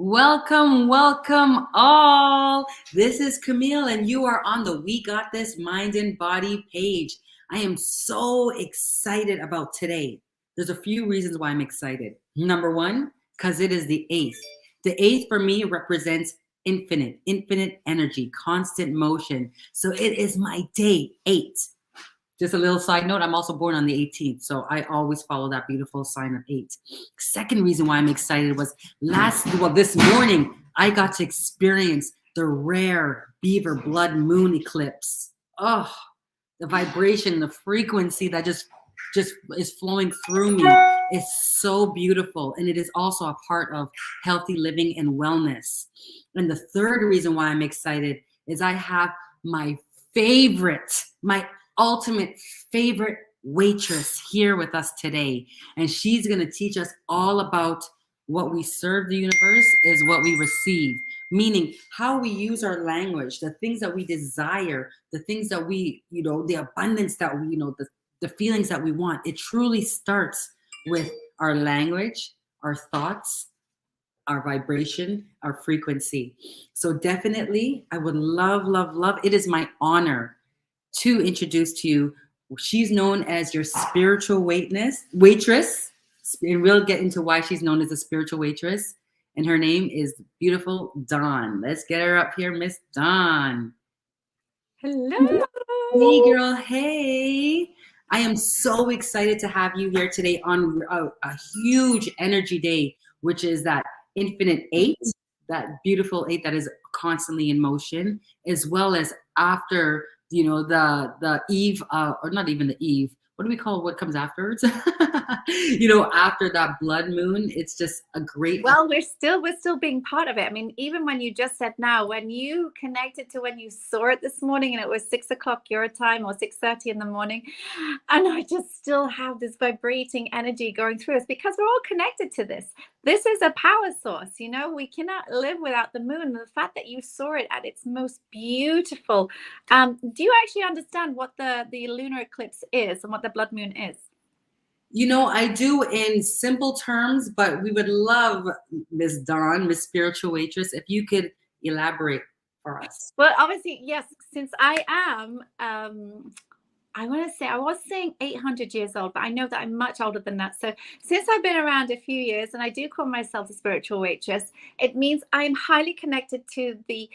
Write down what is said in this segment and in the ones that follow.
Welcome, welcome all. This is Camille and you are on the We Got This Mind and Body page. I am so excited about today. There's a few reasons why I'm excited. Number one, because it is the 8th. The 8th for me represents infinite energy, constant motion. So it is my day 8. Just a little side note, I'm also born on the 18th, so I always follow that beautiful sign of 8. Second reason why I'm excited was this morning, I got to experience the rare beaver blood moon eclipse. Oh, the vibration, the frequency that just is flowing through me is so beautiful. And it is also a part of healthy living and wellness. And the third reason why I'm excited is I have my ultimate favorite waitress here with us today. And she's going to teach us all about what we serve the universe is what we receive. Meaning how we use our language, the things that we desire, the things that we, the abundance that we, the feelings that we want. It truly starts with our language, our thoughts, our vibration, our frequency. So definitely, I would love. It is my honor to introduce to you. She's known as your spiritual waitress, and we'll get into why she's known as a spiritual waitress. And her name is beautiful Dawn. Let's get her up here, Miss Dawn. Hello. Hey, girl. Hey. I am so excited to have you here today on a huge energy day, which is that infinite 8, that beautiful 8 that is constantly in motion, as well as after the eve, or not even the eve, what do we call what comes afterwards? After that blood moon, it's just a great. Well, we're still being part of it. I mean, even when you just said now, when you connected to when you saw it this morning and it was 6 o'clock your time or 6:30 in the morning, and I just still have this vibrating energy going through us because we're all connected to this. This is a power source. We cannot live without the moon. The fact that you saw it at its most beautiful. Do you actually understand what the lunar eclipse is and what the blood moon is? I do in simple terms, but we would love Miss Dawn, Miss Spiritual Waitress, if you could elaborate for us. Well, obviously, yes, since I am, I was saying 800 years old, but I know that I'm much older than that. So since I've been around a few years and I do call myself a spiritual waitress, it means I am highly connected to the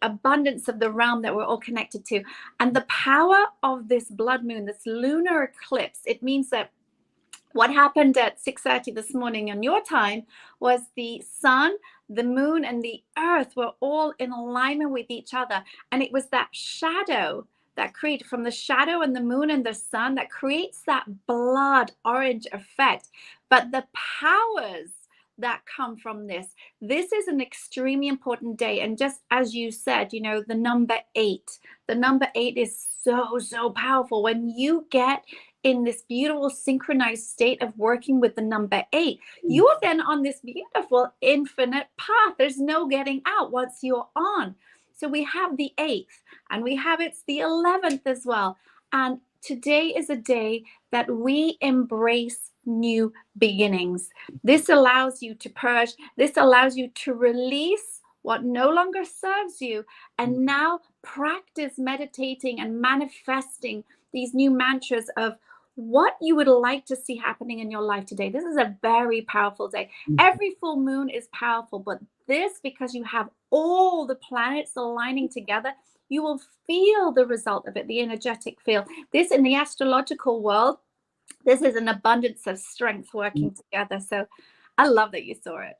abundance of the realm that we're all connected to. And the power of this blood moon, this lunar eclipse, it means that what happened at 6:30 this morning on your time was the sun, the moon, and the earth were all in alignment with each other. And it was that shadow that created from the shadow and the moon and the sun that creates that blood orange effect. But the powers that come from this is an extremely important day. And just as you said, the number 8 is so powerful. When you get in this beautiful synchronized state of working with the number 8, you're then on this beautiful infinite path. There's no getting out once you're on. So we have the 8th and it's the 11th as well. And today is a day that we embrace new beginnings. This allows you to purge. This allows you to release what no longer serves you, and now practice meditating and manifesting these new mantras of what you would like to see happening in your life today. This is a very powerful day. Every full moon is powerful, but this, because you have all the planets aligning together, you will feel the result of it, the energetic field. This, in the astrological world, this is an abundance of strength working together. So I love that you saw it.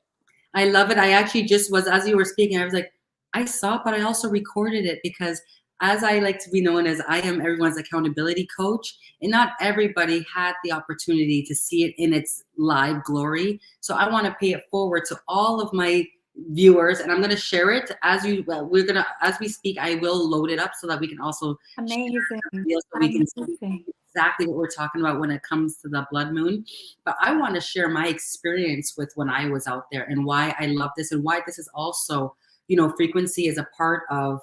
I love it. I actually just was, as you were speaking, I was like, I saw it, but I also recorded it because as I like to be known as, I am everyone's accountability coach, and not everybody had the opportunity to see it in its live glory. So I want to pay it forward to all of my viewers, and I'm going to share it as we speak. I will load it up so that we can also amazing. So we can see exactly what we're talking about when it comes to the blood moon. But I want to share my experience with when I was out there and why I love this, and why this is also, frequency is a part of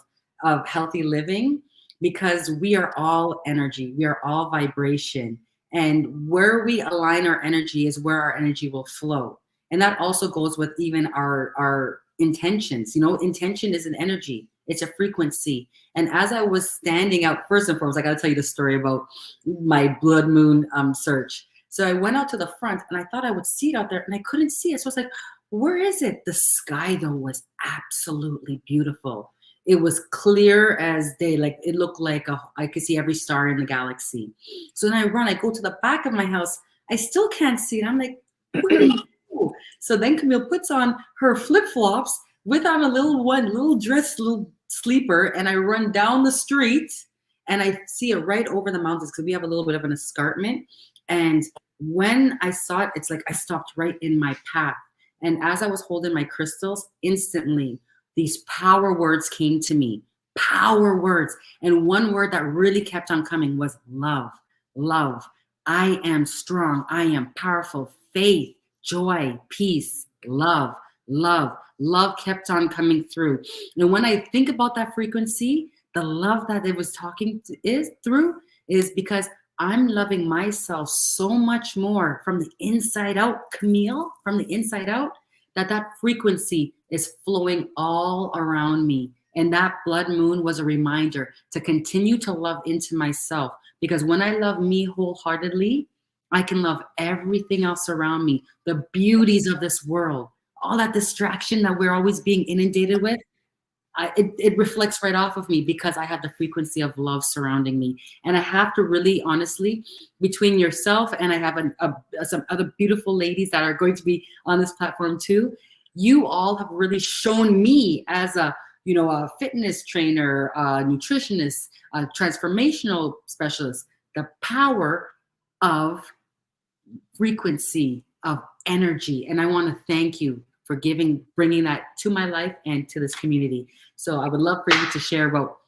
healthy living, because we are all energy, we are all vibration, and where we align our energy is where our energy will flow. And that also goes with even our intentions. You know, intention is an energy. It's a frequency. And as I was standing out, first and foremost, I got to tell you the story about my blood moon search. So I went out to the front and I thought I would see it out there and I couldn't see it. So I was like, where is it? The sky though was absolutely beautiful. It was clear as day. Like it looked like I could see every star in the galaxy. So then I go to the back of my house. I still can't see it. I'm like, where did it go? So then Camille puts on her flip-flops with on a little dress, little sleeper, and I run down the street and I see it right over the mountains because we have a little bit of an escarpment. And when I saw it, it's like I stopped right in my path. And as I was holding my crystals, instantly these power words came to me. Power words. And one word that really kept on coming was love. Love. I am strong. I am powerful. Faith, joy, peace, love, love. Love kept on coming through. And when I think about that frequency, the love that it was talking to is because I'm loving myself so much more from the inside out, Camille, from the inside out, that frequency is flowing all around me. And that blood moon was a reminder to continue to love into myself. Because when I love me wholeheartedly, I can love everything else around me, the beauties of this world, all that distraction that we're always being inundated with. It reflects right off of me because I have the frequency of love surrounding me. And I have to really, honestly, between yourself and I have some other beautiful ladies that are going to be on this platform too, you all have really shown me as a fitness trainer, a nutritionist, a transformational specialist, the power of frequency, of energy. And I want to thank you for bringing that to my life and to this community. So I would love for you to share about.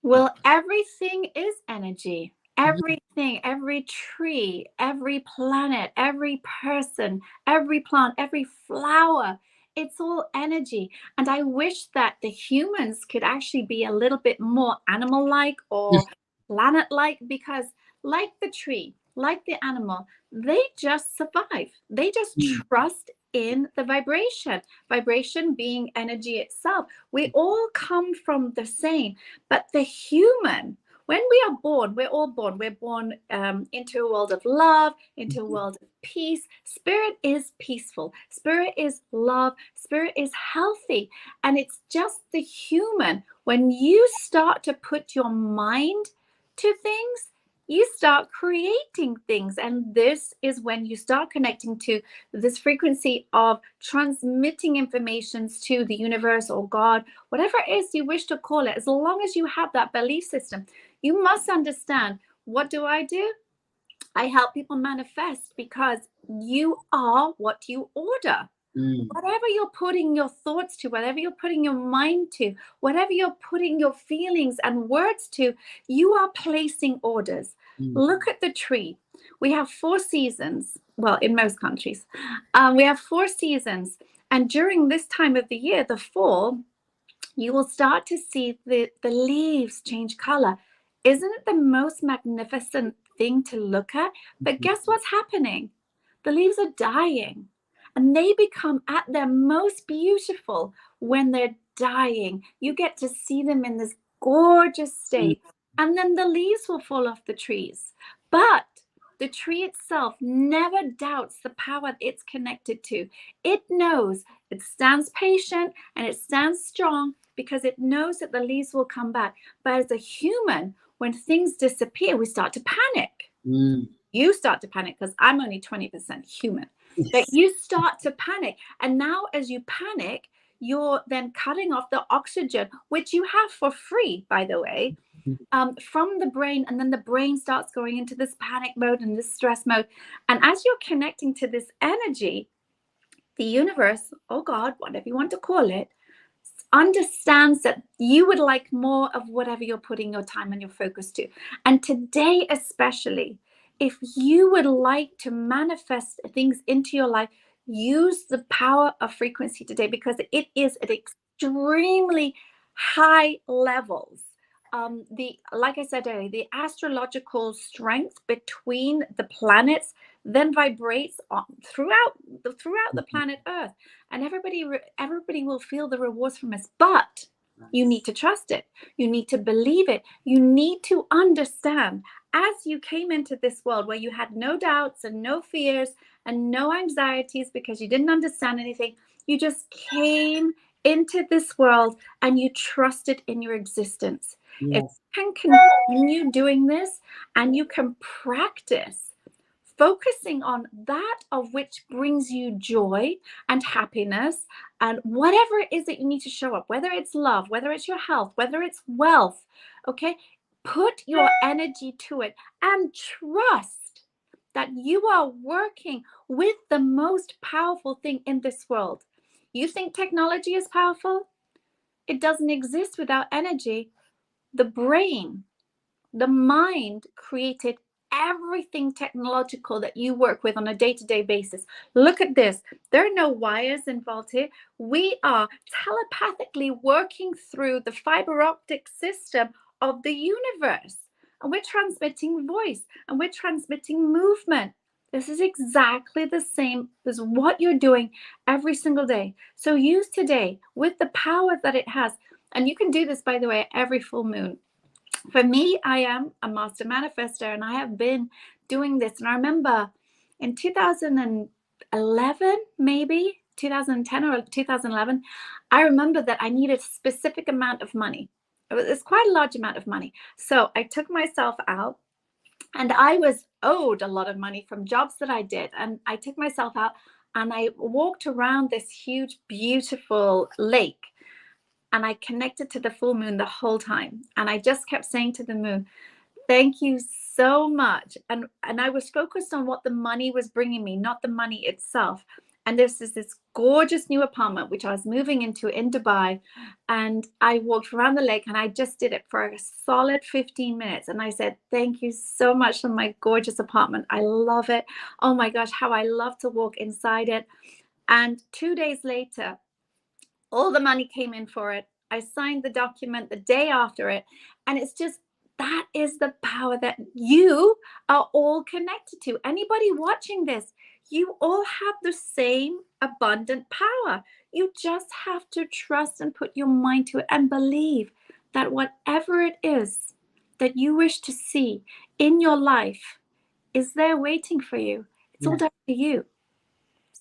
Well, everything is energy. Everything, every tree, every planet, every person, every plant, every flower, it's all energy. And I wish that the humans could actually be a little bit more animal-like or planet-like, because like the tree, like the animal, they just survive. They just trust in the vibration being energy itself. We all come from the same, but the human, when we are born, we're all born. We're born into a world of love, into a world of peace. Spirit is peaceful. Spirit is love. Spirit is healthy. And it's just the human. When you start to put your mind to things, you start creating things. And this is when you start connecting to this frequency of transmitting informations to the universe or God, whatever it is you wish to call it. As long as you have that belief system, you must understand, what do? I help people manifest, because you are what you order. Whatever you're putting your thoughts to, whatever you're putting your mind to, whatever you're putting your feelings and words to, you are placing orders. Look at the tree. We have 4 seasons. Well, in most countries, we have 4 seasons. And during this time of the year, the fall, you will start to see the leaves change color. Isn't it the most magnificent thing to look at? But guess what's happening? The leaves are dying. And they become at their most beautiful when they're dying. You get to see them in this gorgeous state. And then the leaves will fall off the trees. But the tree itself never doubts the power it's connected to. It knows, it stands patient and it stands strong because it knows that the leaves will come back. But as a human, when things disappear, we start to panic. You start to panic because I'm only 20% human. But you start to panic. And now as you panic, you're then cutting off the oxygen, which you have for free, by the way, from the brain. And then the brain starts going into this panic mode and this stress mode. And as you're connecting to this energy, the universe, or God, whatever you want to call it, understands that you would like more of whatever you're putting your time and your focus to. And today especially, if you would like to manifest things into your life, use the power of frequency today, because it is at extremely high levels. Like I said earlier, the astrological strength between the planets, then vibrates throughout the planet Earth, and everybody will feel the rewards from us. But you need to trust it. You need to believe it. You need to understand, as you came into this world where you had no doubts and no fears and no anxieties because you didn't understand anything, you just came into this world and you trusted in your existence. If you can continue doing this and you can practice focusing on that of which brings you joy and happiness, and whatever it is that you need to show up, whether it's love, whether it's your health, whether it's wealth, okay, put your energy to it and trust that you are working with the most powerful thing in this world. You think technology is powerful? It doesn't exist without energy. The brain, the mind created everything technological that you work with on a day-to-day basis. Look at this. There are no wires involved here. We are telepathically working through the fiber optic system of the universe. And we're transmitting voice and we're transmitting movement. This is exactly the same as what you're doing every single day. So use today with the power that it has. And you can do this, by the way, every full moon. For me, I am a master manifester, and I have been doing this. And I remember in 2011, maybe 2010 or 2011, I remember that I needed a specific amount of money. It's quite a large amount of money. So I took myself out, and I was owed a lot of money from jobs that I did. And I took myself out and I walked around this huge, beautiful lake. And I connected to the full moon the whole time. And I just kept saying to the moon, thank you so much. And I was focused on what the money was bringing me, not the money itself. And this is this gorgeous new apartment, which I was moving into in Dubai. And I walked around the lake and I just did it for a solid 15 minutes. And I said, thank you so much for my gorgeous apartment. I love it. Oh my gosh, how I love to walk inside it. And 2 days later, all the money came in for it. I signed the document the day after it. And it's just, that is the power that you are all connected to. Anybody watching this, you all have the same abundant power. You just have to trust and put your mind to it and believe that whatever it is that you wish to see in your life is there waiting for you. It's all down to you.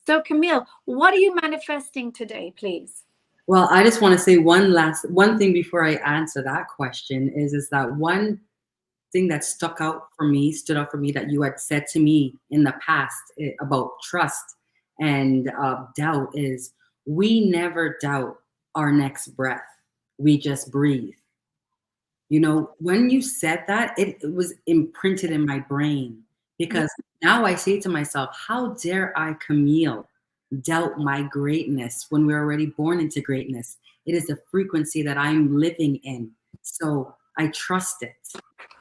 So Camille, what are you manifesting today, please? Well, I just want to say one thing before I answer that question is that one thing that stood out for me that you had said to me in the past about trust and doubt is, we never doubt our next breath. We just breathe. You know, when you said that, it was imprinted in my brain, because now I say to myself, how dare I, Camille, doubt my greatness when we're already born into greatness? It is the frequency that I'm living in. So I trust it.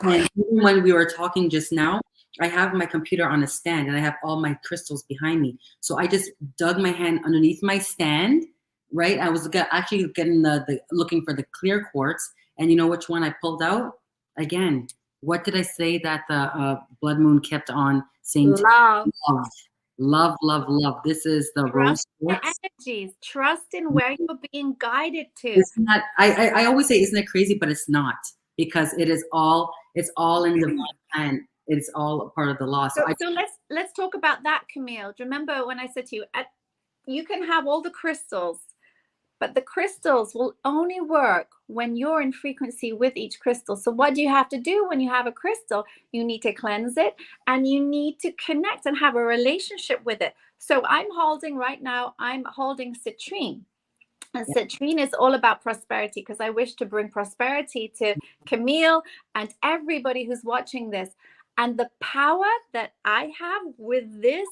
And even when we were talking just now, I have my computer on a stand and I have all my crystals behind me. So I just dug my hand underneath my stand, right? I was actually getting looking for the clear quartz. And you know which one I pulled out? Again, what did I say that the blood moon kept on saying? Love. Love, love, love. This is the rose quartz. Energies. Trust in where you're being guided to. It's not, I always say, isn't it crazy? But it's not, because it's all in the plan. It's all a part of the law. So let's talk about that, Camille. Do you remember when I said to you, you can have all the crystals, but the crystals will only work when you're in frequency with each crystal. So what do you have to do when you have a crystal? You need to cleanse it and you need to connect and have a relationship with it. So I'm holding citrine. And citrine is all about prosperity, because I wish to bring prosperity to Camille and everybody who's watching this. And the power that I have with this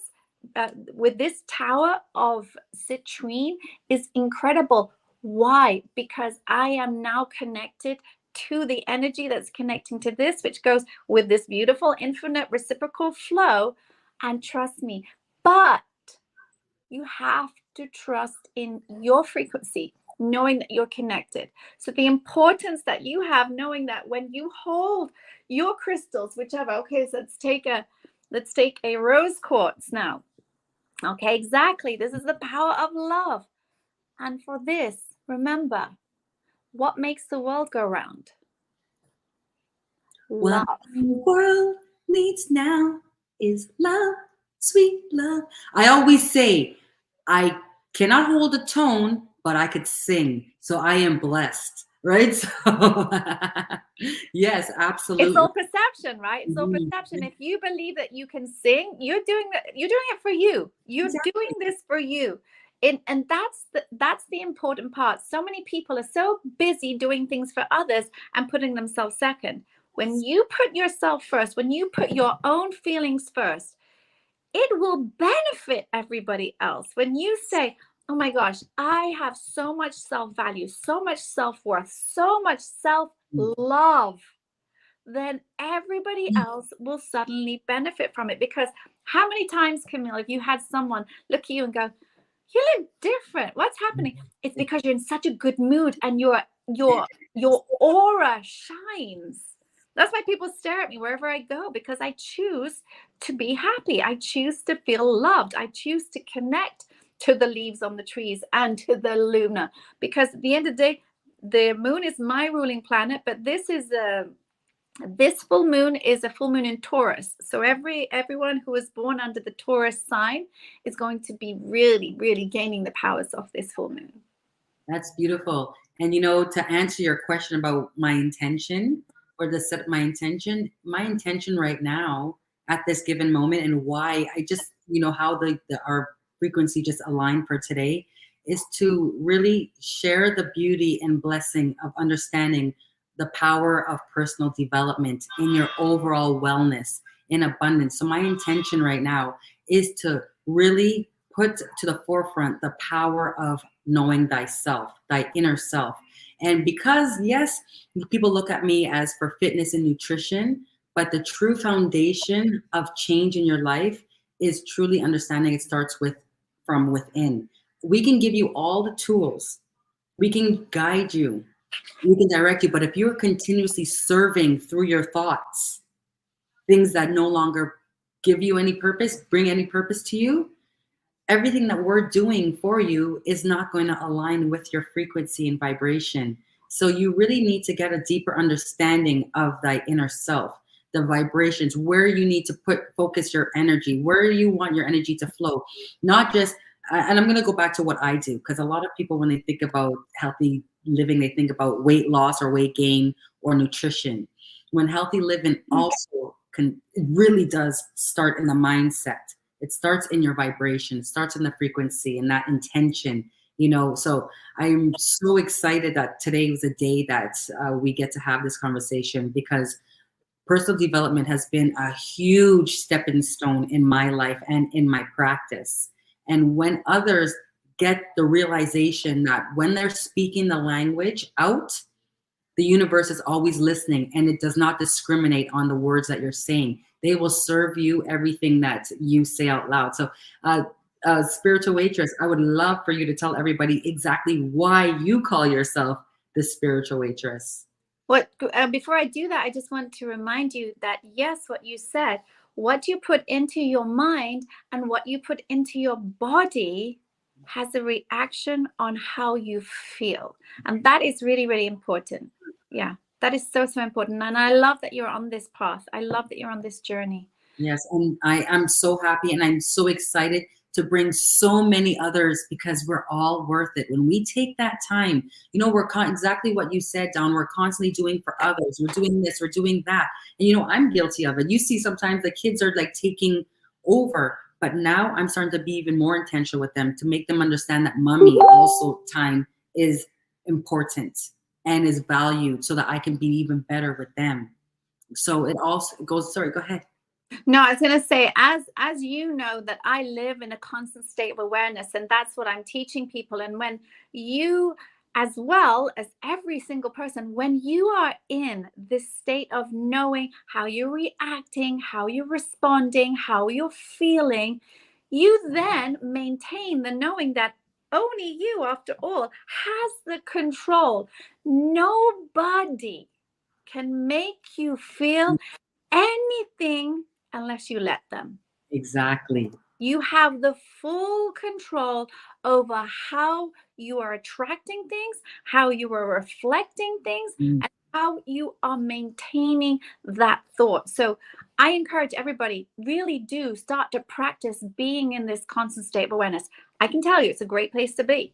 tower of citrine is incredible. Why? Because I am now connected to the energy that's connecting to this, which goes with this beautiful infinite reciprocal flow. And trust me, but you have to trust in your frequency, knowing that you're connected. So the importance that you have, knowing that when you hold your crystals, whichever, okay, so let's take Let's take a rose quartz now. Okay, exactly. This is the power of love. And for this, remember, what makes the world go round? What Love. the world needs now is love, sweet love. I always say, I cannot hold a tone, but I could sing. So I am blessed, right? So yes, It's absolutely. all perception, right? It's all Mhm. perception. If you believe that you can sing, you're doing it for you. You're Exactly. doing this for you. And that's the important part. So many people are so busy doing things for others and putting themselves second. When you put yourself first, when you put your own feelings first, it will benefit everybody else. When you say, oh my gosh, I have so much self-value, so much self-worth, so much self-love, then everybody else will suddenly benefit from it. Because how many times, Camille, have you had someone look at you and go, you look different, what's happening? It's because you're in such a good mood and your aura shines. That's why people stare at me wherever I go, because I choose to be happy. I choose to feel loved. I choose to connect to the leaves on the trees and to the Luna, because at the end of the day, the moon is my ruling planet, but this full moon is a full moon in Taurus. So everyone who is born under the Taurus sign is going to be really, really gaining the powers of this full moon. That's beautiful. And to answer your question about my intention or to set my intention right now at this given moment and why I just, how our frequency just aligned for today is to really share the beauty and blessing of understanding the power of personal development in your overall wellness in abundance. So my intention right now is to really put to the forefront the power of knowing thyself, thy inner self. And because, yes, people look at me as for fitness and nutrition, but the true foundation of change in your life is truly understanding it starts from within. We can give you all the tools. We can guide you. We can direct you. But if you're continuously serving through your thoughts, things that no longer give you any purpose, bring any purpose to you, everything that we're doing for you is not going to align with your frequency and vibration. So you really need to get a deeper understanding of thy inner self, the vibrations, where you need to focus your energy, where you want your energy to flow, not just, and I'm going to go back to what I do, because a lot of people, when they think about healthy living, they think about weight loss or weight gain or nutrition. When healthy living also it really does start in the mindset. It starts in your vibration, it starts in the frequency and that intention, So I'm so excited that today was a day that we get to have this conversation, because personal development has been a huge stepping stone in my life and in my practice. And when others get the realization that when they're speaking the language out, the universe is always listening, and it does not discriminate on the words that you're saying. They will serve you everything that you say out loud. So, spiritual waitress, I would love for you to tell everybody exactly why you call yourself the spiritual waitress. Before I do that, I just want to remind you that, yes, what you said, what you put into your mind and what you put into your body has a reaction on how you feel. And that is really, really important. Yeah, that is so, so important. And I love that you're on this path. I love that you're on this journey. Yes, and I am so happy and I'm so excited to bring so many others, because we're all worth it. When we take that time, we're exactly what you said, Dawn, we're constantly doing for others. We're doing this, we're doing that. And I'm guilty of it. You see, sometimes the kids are like taking over, but now I'm starting to be even more intentional with them to make them understand that mommy also time is important and is valued, so that I can be even better with them. So it also goes, sorry, go ahead. No, I was going to say, as you know, that I live in a constant state of awareness, and that's what I'm teaching people. And when you, as well as every single person, when you are in this state of knowing how you're reacting, how you're responding, how you're feeling, you then maintain the knowing that only you, after all, has the control. Nobody can make you feel anything unless you let them. Exactly. You have the full control over how you are attracting things, how you are reflecting things, Mm. and how you are maintaining that thought. So I encourage everybody, really do start to practice being in this constant state of awareness. I can tell you, it's a great place to be.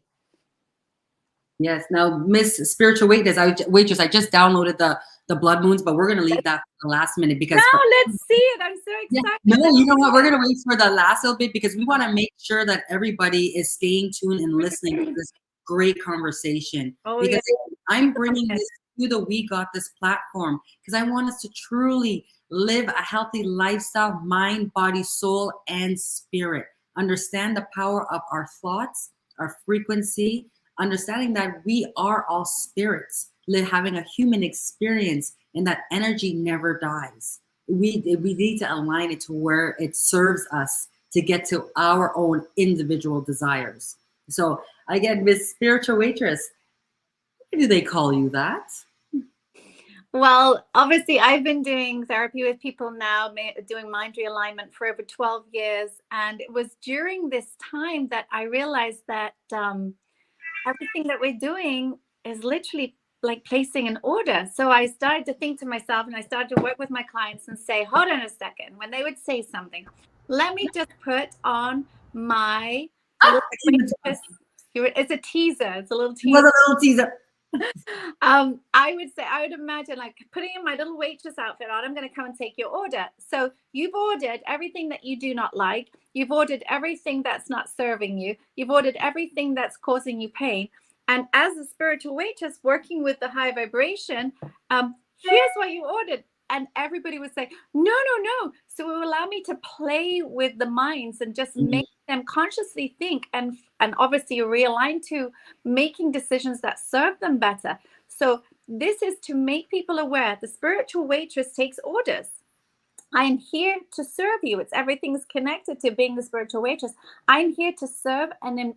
Yes. Now, Miss Spiritual Waitress, I just downloaded the blood moons, but we're gonna leave that for the last minute because No, let's see it. I'm so excited. no, you know what? We're gonna wait for the last little bit because we want to make sure that everybody is staying tuned and listening to this great conversation. Oh, Because yeah. I'm bringing this to the We Got This platform because I want us to truly live a healthy lifestyle, mind, body, soul, and spirit. Understand the power of our thoughts, our frequency, understanding that we are all spirits, having a human experience, and that energy never dies. We need to align it to where it serves us to get to our own individual desires. So again, Miss Spiritual Waitress, why do they call you that? Well, obviously, I've been doing therapy with people now, doing mind realignment for over 12 years. And it was during this time that I realized that everything that we're doing is literally like placing an order. So I started to think to myself, and I started to work with my clients and say, hold on a second. When they would say something, let me just put on my little it's a teaser. It's a little teaser. What a little teaser. I would imagine like putting in my little waitress outfit on, I'm going to come and take your order. So you've ordered everything that you do not like. You've ordered everything that's not serving you. You've ordered everything that's causing you pain. And as a spiritual waitress working with the high vibration, here's what you ordered. And everybody would say, no, no, no. So it will allow me to play with the minds and just make them consciously think and obviously realign to making decisions that serve them better. So this is to make people aware the spiritual waitress takes orders. I am here to serve you. It's everything's connected to being the spiritual waitress. I'm here to serve and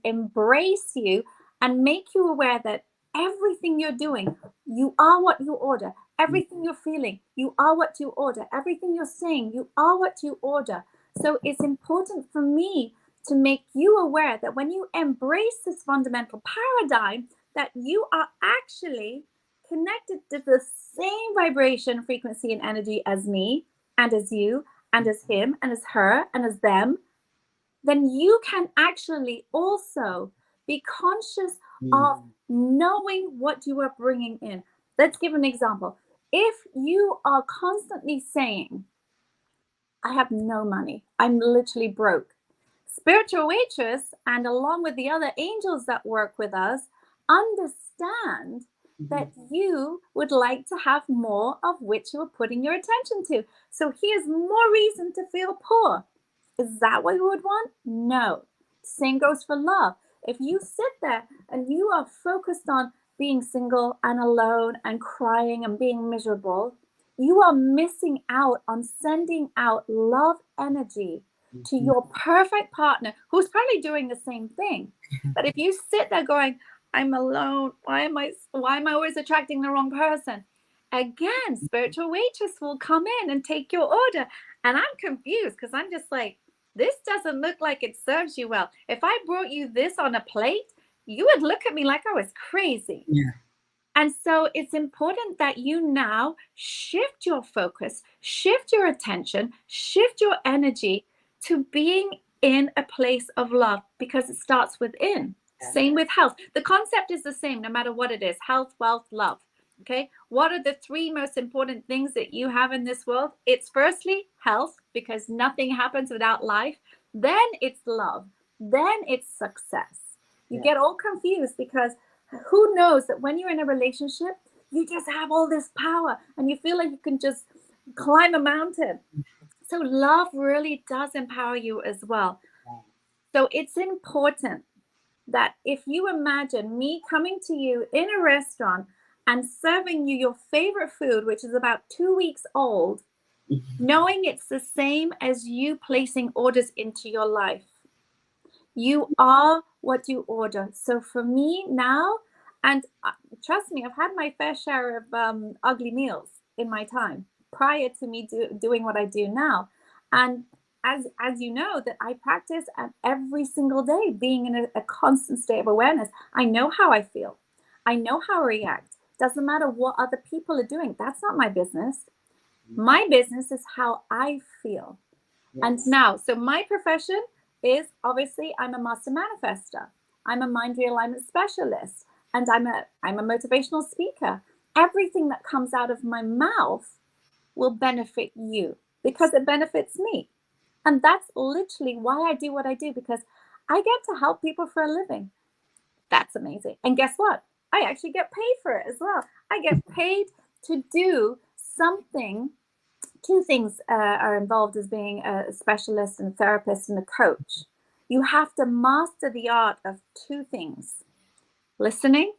embrace you and make you aware that everything you're doing, you are what you order. Everything you're feeling, you are what you order. Everything you're saying, you are what you order. So it's important for me to make you aware that when you embrace this fundamental paradigm, that you are actually connected to the same vibration, frequency, and energy as me, and as you, and as him, and as her, and as them, then you can actually also be conscious of knowing what you are bringing in. Let's give an example. If you are constantly saying, I have no money, I'm literally broke, spiritual waitress, and along with the other angels that work with us, understand that you would like to have more of which you are putting your attention to. So here's more reason to feel poor. Is that what you would want? No. Same goes for love. If you sit there and you are focused on being single and alone and crying and being miserable, you are missing out on sending out love energy to your perfect partner who's probably doing the same thing. But if you sit there going, I'm alone, why am I always attracting the wrong person? Again, spiritual waitress will come in and take your order. And I'm confused because I'm just like, this doesn't look like it serves you well. If I brought you this on a plate, you would look at me like I was crazy. Yeah. And so it's important that you now shift your focus, shift your attention, shift your energy to being in a place of love, because it starts within. Same with health. The concept is the same no matter what it is: health, wealth, love. Okay. What are the three most important things that you have in this world? It's firstly health, because nothing happens without life. Then it's love. Then it's success. You get all confused because who knows that when you're in a relationship, you just have all this power and you feel like you can just climb a mountain. So love really does empower you as well. So it's important that if you imagine me coming to you in a restaurant and serving you your favorite food, which is about 2 weeks old, knowing it's the same as you placing orders into your life. You are what you order. So for me now, and trust me, I've had my fair share of ugly meals in my time. prior to me doing what I do now. And as you know, that I practice every single day, being in a constant state of awareness. I know how I feel. I know how I react. Doesn't matter what other people are doing. That's not my business. My business is how I feel. Yes. And now, so my profession is, obviously, I'm a master manifester. I'm a mind realignment specialist, and I'm a motivational speaker. Everything that comes out of my mouth will benefit you because it benefits me. And that's literally why I do what I do, because I get to help people for a living. That's amazing. And guess what? I actually get paid for it as well. I get paid to do something. Two things are involved as being a specialist and a therapist and a coach. You have to master the art of two things: listening,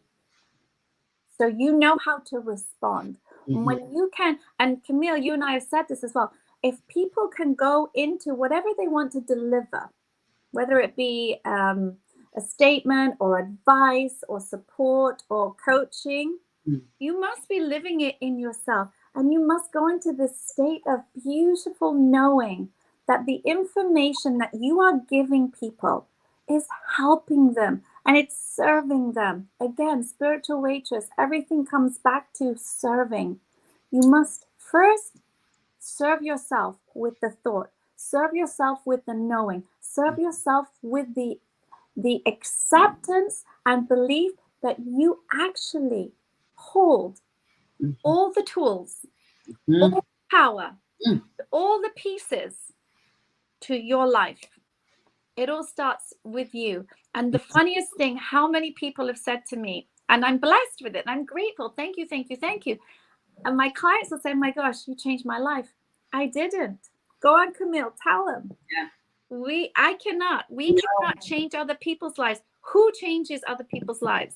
so you know how to respond. Mm-hmm. When you can, and Camille, you and I have said this as well, if people can go into whatever they want to deliver, whether it be a statement or advice or support or coaching, you must be living it in yourself. And you must go into this state of beautiful knowing that the information that you are giving people is helping them and it's serving them. Again, spiritual waitress, everything comes back to serving. You must first serve yourself with the thought, serve yourself with the knowing, serve yourself with the acceptance and belief that you actually hold all the tools, all the power, all the pieces to your life. It all starts with you. And the funniest thing, how many people have said to me, and I'm blessed with it, and I'm grateful, thank you, thank you, thank you. And my clients will say, my gosh, you changed my life. I didn't. Go on, Camille, tell them. Yeah. We cannot change other people's lives. Who changes other people's lives?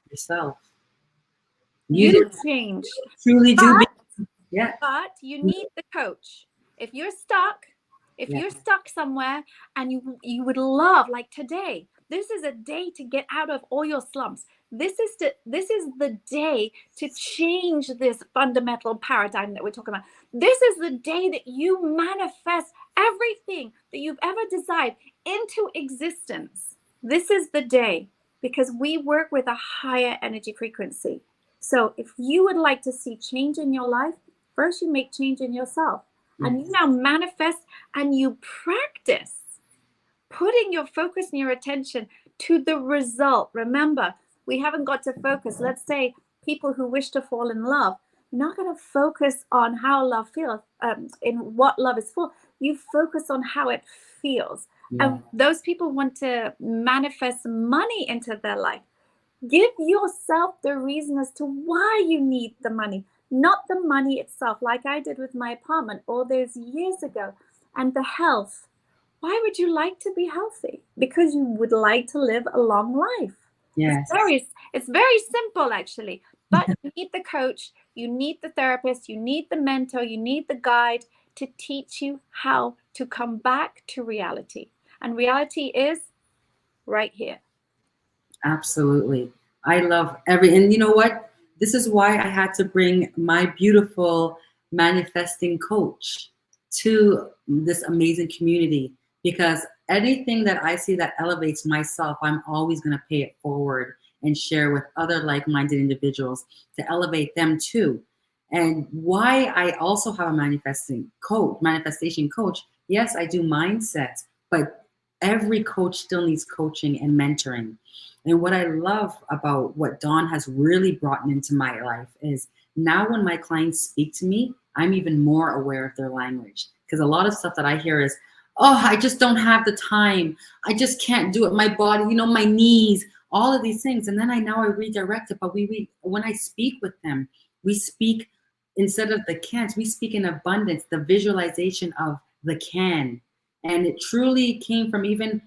Yourself. You change. Truly do. Yeah. But you need the coach. If you're stuck, you're stuck somewhere and you would love, like today, this is a day to get out of all your slumps. This is the day to change this fundamental paradigm that we're talking about. This is the day that you manifest everything that you've ever desired into existence. This is the day, because we work with a higher energy frequency. So if you would like to see change in your life, first you make change in yourself. And you now manifest and you practice putting your focus and your attention to the result. Remember, we haven't got to focus. Let's say people who wish to fall in love, you're not going to focus on how love feels, in what love is for. You focus on how it feels. Yeah. And those people want to manifest money into their life. Give yourself the reason as to why you need the money, not the money itself, like I did with my apartment all those years ago. And the health. Why would you like to be healthy? Because you would like to live a long life. Yes. It's very simple, actually. But you need the coach, you need the therapist, you need the mentor, you need the guide to teach you how to come back to reality. And reality is right here. Absolutely. I love and you know what? This is why I had to bring my beautiful manifesting coach to this amazing community, because anything that I see that elevates myself, I'm always going to pay it forward and share with other like-minded individuals to elevate them too. And why I also have a manifestation coach. Yes, I do mindset, but every coach still needs coaching and mentoring. And what I love about what Dawn has really brought into my life is now when my clients speak to me, I'm even more aware of their language. Because a lot of stuff that I hear is, oh, I just don't have the time. I just can't do it. My body, my knees, all of these things. And then I redirect it. But when I speak with them, we speak, instead of the can't, we speak in abundance, the visualization of the can. And it truly came from even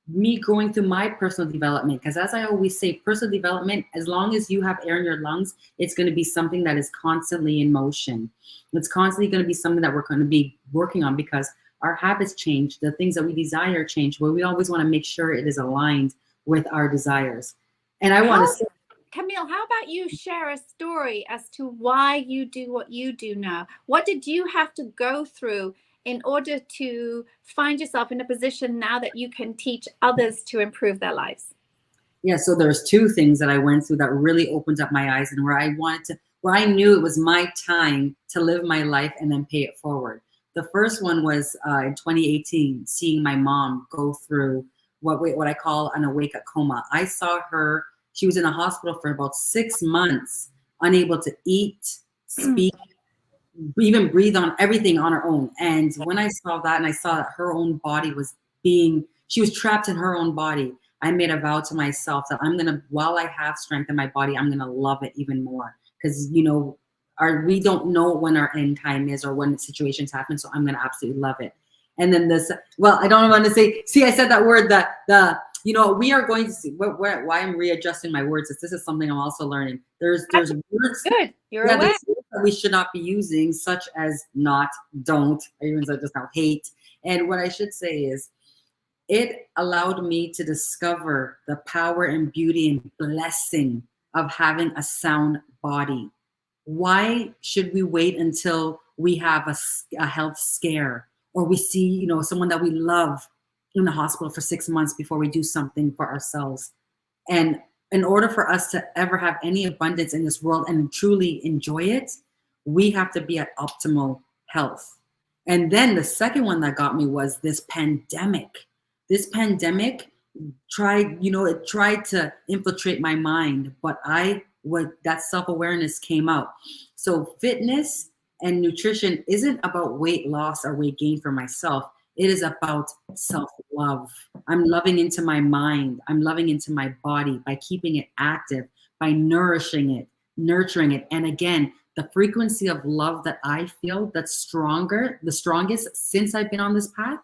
me going through my personal development. Because as I always say, personal development, as long as you have air in your lungs, it's going to be something that is constantly in motion. It's constantly going to be something that we're going to be working on, because our habits change, the things that we desire change, where we always want to make sure it is aligned with our desires. And I want to say, Camille, how about you share a story as to why you do what you do now? What did you have to go through in order to find yourself in a position now that you can teach others to improve their lives? Yeah, so there's two things that I went through that really opened up my eyes, and where I knew it was my time to live my life and then pay it forward. The first one was in 2018, seeing my mom go through what I call an awake-up coma. I saw her, she was in a hospital for about 6 months, unable to eat, speak, even breathe on everything on her own. And when I saw that, and I saw that her own body was she was trapped in her own body, I made a vow to myself that while I have strength in my body, I'm gonna love it even more. Because we don't know when our end time is or when situations happen, so I'm gonna absolutely love it. And then I don't want to say, see, I said that word, we are going to see why I'm readjusting my words. This is something I'm also learning. There's words. Good. You're aware. There's words that we should not be using, such as not, don't, or even just now, hate. And what I should say is, it allowed me to discover the power and beauty and blessing of having a sound body. Why should we wait until we have a health scare, or we see, someone that we love in the hospital for 6 months before we do something for ourselves? And in order for us to ever have any abundance in this world and truly enjoy it, we have to be at optimal health. And then the second one that got me was this pandemic. This pandemic tried to infiltrate my mind, but that self-awareness came out. So fitness and nutrition isn't about weight loss or weight gain for myself. It is about self-love. I'm loving into my mind. I'm loving into my body by keeping it active, by nourishing it, nurturing it. And again, the frequency of love that I feel the strongest since I've been on this path,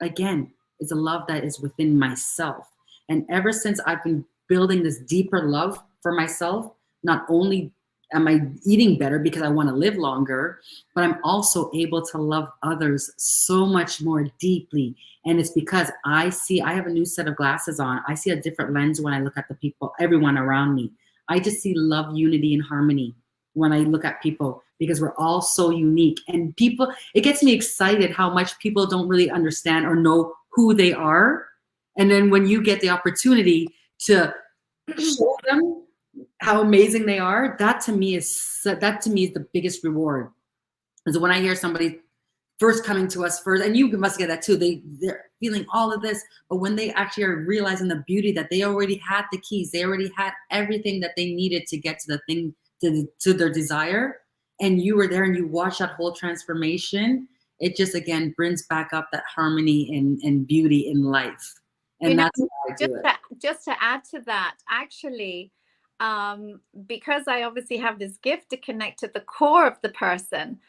again, is a love that is within myself. And ever since I've been building this deeper love for myself, not only am I eating better because I want to live longer, but I'm also able to love others so much more deeply. And it's because I have a new set of glasses on. I see a different lens when I look at the people, everyone around me. I just see love, unity, and harmony when I look at people, because we're all so unique. And it gets me excited how much people don't really understand or know who they are. And then when you get the opportunity to show them how amazing they are, that to me is the biggest reward. Is when I hear somebody first coming to us first, and you must get that too. They're feeling all of this, but when they actually are realizing the beauty that they already had the keys, they already had everything that they needed to get to the thing, to their desire, and you were there and you watched that whole transformation, it just again brings back up that harmony and beauty in life. And that's why I do it. Just to add to that, actually, because I obviously have this gift to connect to the core of the person,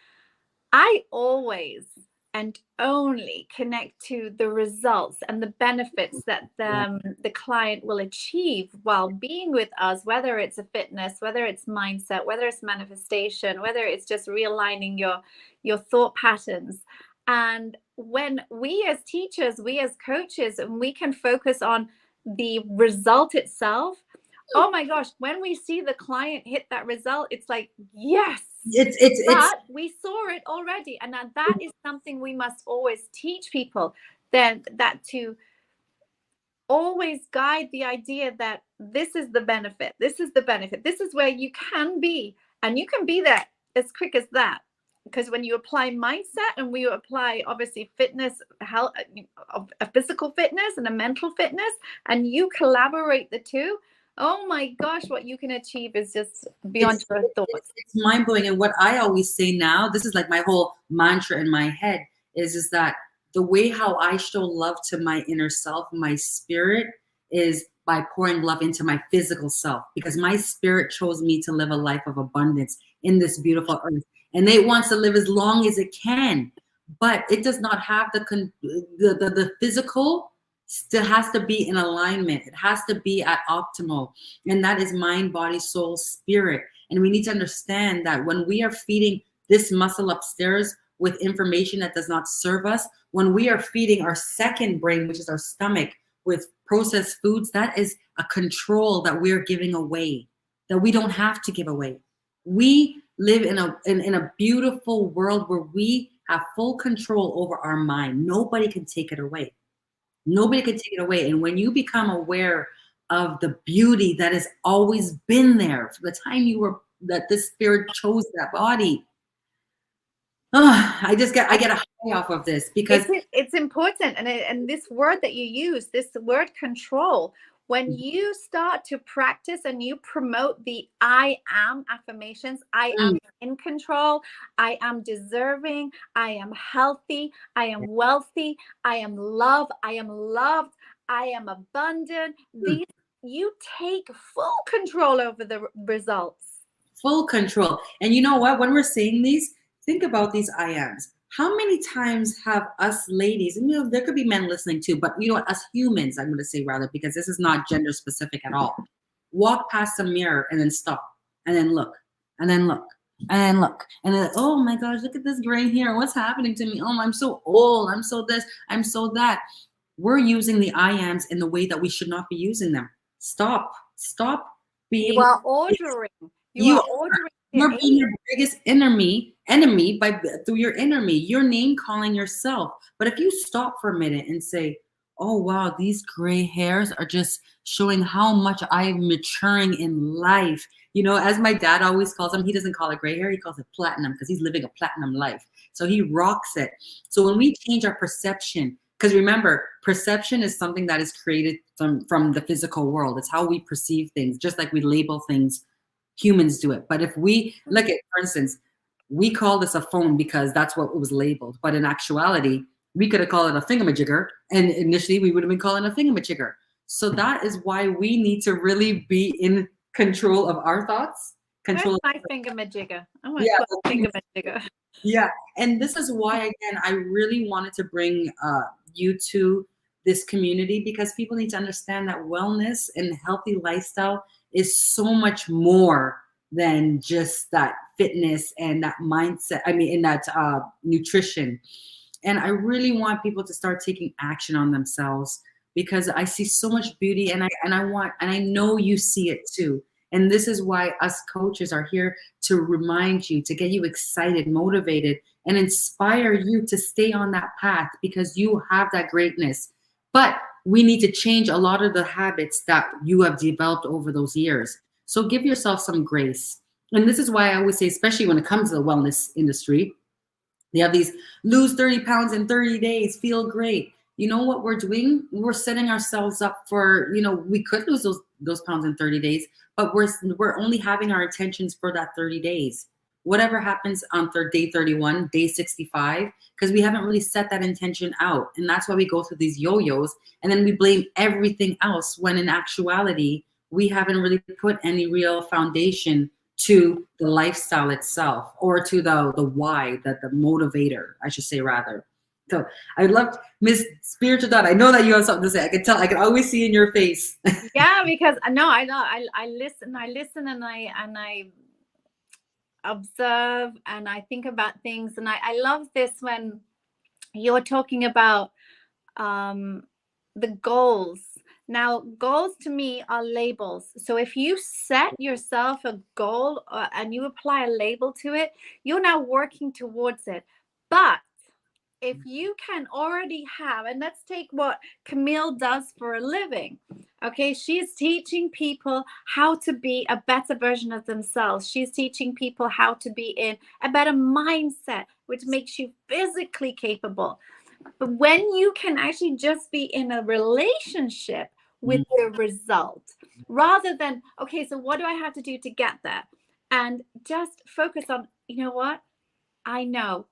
I always and only connect to the results and the benefits that the client will achieve while being with us, whether it's a fitness, whether it's mindset, whether it's manifestation, whether it's just realigning your thought patterns. And when we as teachers, we as coaches, and we can focus on the result itself, oh my gosh, when we see the client hit that result, it's like, yes, but we saw it already. And that is something we must always teach people, then that to always guide the idea that this is the benefit. This is the benefit. This is where you can be, and you can be there as quick as that. Because when you apply mindset and we apply obviously fitness, health, a physical fitness and a mental fitness, and you collaborate the two, oh my gosh, what you can achieve is just beyond your thoughts. It's mind-blowing. And what I always say now, this is like my whole mantra in my head, is that the way how I show love to my inner self, my spirit, is by pouring love into my physical self, because my spirit chose me to live a life of abundance in this beautiful earth. And it wants to live as long as it can, but it does not have the physical. Still has to be in alignment. It has to be at optimal. And that is mind, body, soul, spirit. And we need to understand that when we are feeding this muscle upstairs with information that does not serve us, when we are feeding our second brain, which is our stomach, with processed foods, that is a control that we're giving away. that we don't have to give away. We live in a beautiful world where we have full control over our mind. Nobody can take it away. Nobody can take it away. And when you become aware of the beauty that has always been there from the time that this spirit chose that body, I get a high off of this because it's important. And this word that you use, this word control, when you start to practice and you promote the I am affirmations, I am in control, I am deserving, I am healthy, I am wealthy, I am loved, I am abundant. These, you take full control over the results. Full control. And you know what? When we're saying these, think about these I ams. How many times have us ladies, and there could be men listening too, but us humans, I'm going to say rather, because this is not gender specific at all, walk past a mirror and then stop and then look and then look and then look and then, oh my gosh, look at this gray hair. What's happening to me? Oh, I'm so old. I'm so this. I'm so that. We're using the I ams in the way that we should not be using them. Stop being. You are ordering. You are ordering. You're being your biggest enemy through your enemy. You're name calling yourself. But if you stop for a minute and say, oh wow, these gray hairs are just showing how much I'm maturing in life. As my dad always calls them, he doesn't call it gray hair, he calls it platinum, because he's living a platinum life. So he rocks it. So when we change our perception, because remember, perception is something that is created from the physical world. It's how we perceive things, just like we label things. Humans do it. But if we look at, for instance, we call this a phone because that's what it was labeled. But in actuality, we could have called it a thingamajigger. And initially we would have been calling it a thingamajigger. So that is why we need to really be in control of our thoughts. Control my thingamajigger. I want to call thingamajigger. Yeah. And this is why, again, I really wanted to bring you to this community, because people need to understand that wellness and healthy lifestyle is so much more than just that fitness and that mindset. In that nutrition. And I really want people to start taking action on themselves, because I see so much beauty, and I know you see it too. And this is why us coaches are here to remind you, to get you excited, motivated, and inspire you to stay on that path, because you have that greatness. But we need to change a lot of the habits that you have developed over those years. So give yourself some grace. And this is why I always say, especially when it comes to the wellness industry, they have these lose 30 pounds in 30 days, feel great. You know what we're doing? We're setting ourselves up for, we could lose those pounds in 30 days, but we're only having our intentions for that 30 days. Whatever happens on day 31, day 65, because we haven't really set that intention out. And that's why we go through these yo-yos, and then we blame everything else, when in actuality, we haven't really put any real foundation to the lifestyle itself, or to the why, the motivator, I should say rather. So I loved Miss Spiritual Dot. I know that you have something to say. I can tell. I can always see in your face. Yeah, because I listen, and I observe, and I think about things, and I love this when you're talking about the goals. Now, goals to me are labels. So if you set yourself a goal and you apply a label to it, you're now working towards it. But if you can already have, and let's take what Camille does for a living. Okay, she's teaching people how to be a better version of themselves. She's teaching people how to be in a better mindset, which makes you physically capable. But when you can actually just be in a relationship with the result, rather than, okay, so what do I have to do to get there? And just focus on, you know what? I know